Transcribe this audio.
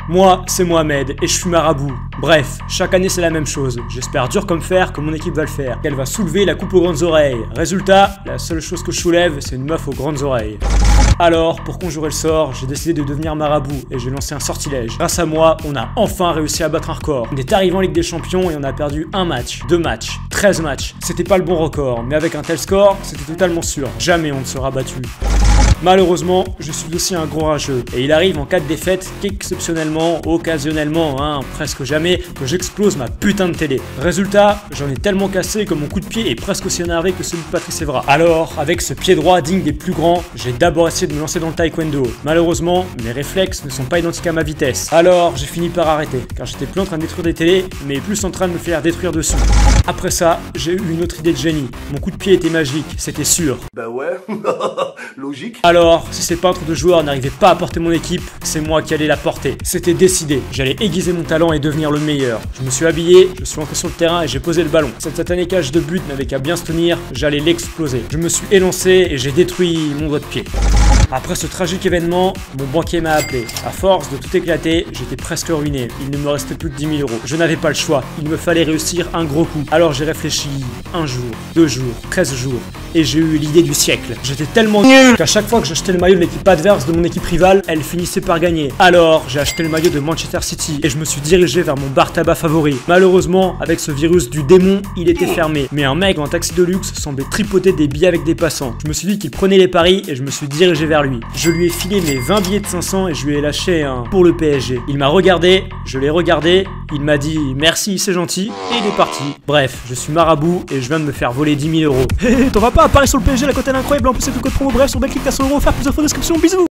Moi, c'est Mohamed et je suis marabout. Bref, chaque année c'est la même chose. J'espère dur comme fer que mon équipe va le faire, qu'elle va soulever la coupe aux grandes oreilles. Résultat, la seule chose que je soulève, c'est une meuf aux grandes oreilles. Alors, pour conjurer le sort, j'ai décidé de devenir marabout et j'ai lancé un sortilège. Grâce à moi, on a enfin réussi à battre un record. On est arrivé en Ligue des Champions et on a perdu un match, 2 matchs, 13 matchs. C'était pas le bon record, mais avec un tel score, c'était totalement sûr. Jamais on ne sera battu. Malheureusement, je suis aussi un gros rageux et il arrive en cas de défaite qu'exceptionnellement, occasionnellement, presque jamais, que j'explose ma putain de télé. Résultat, j'en ai tellement cassé que mon coup de pied est presque aussi énervé que celui de Patrice Evra. Alors, avec ce pied droit digne des plus grands, j'ai d'abord essayé de me lancer dans le taekwondo. Malheureusement, mes réflexes ne sont pas identiques à ma vitesse. Alors, j'ai fini par arrêter, car j'étais plus en train de détruire des télés, mais plus en train de me faire détruire dessus. Après ça, j'ai eu une autre idée de génie. Mon coup de pied était magique, c'était sûr. Bah ouais, logique. Alors, si ces peintres de joueurs n'arrivaient pas à porter mon équipe, c'est moi qui allais la porter. C'était décidé, j'allais aiguiser mon talent et devenir le meilleur. Je me suis habillé, je suis entré sur le terrain et j'ai posé le ballon. Cette satanée cage de but n'avait qu'à bien se tenir, j'allais l'exploser. Je me suis élancé et j'ai détruit mon doigt de pied. Après ce tragique événement, mon banquier m'a appelé. À force de tout éclater, j'étais presque ruiné. Il ne me restait plus que 10 000 €. Je n'avais pas le choix, il me fallait réussir un gros coup. Alors j'ai réfléchi 1 jour, 2 jours, 13 jours. Et j'ai eu l'idée du siècle. J'étais tellement nul qu'à chaque fois que j'achetais le maillot de l'équipe adverse de mon équipe rivale, elle finissait par gagner. Alors j'ai acheté le maillot de Manchester City et je me suis dirigé vers mon bar tabac favori. Malheureusement, avec ce virus du démon, il était fermé. Mais un mec dans un taxi de luxe semblait tripoter des billets avec des passants. Je me suis dit qu'il prenait les paris et je me suis dirigé vers lui. Je lui ai filé mes 20 billets de 500 et je lui ai lâché un pour le PSG. Il m'a regardé, je l'ai regardé, il m'a dit merci, c'est gentil, et il est parti. Bref, je suis marabout et je viens de me faire voler 10 000 €. Hé, t'en vas pas à Paris sur le PSG, la cote elle est incroyable, en plus c'est le code promo bref sur Betclic, t'as 100 € offert, plus d'infos description, bisous.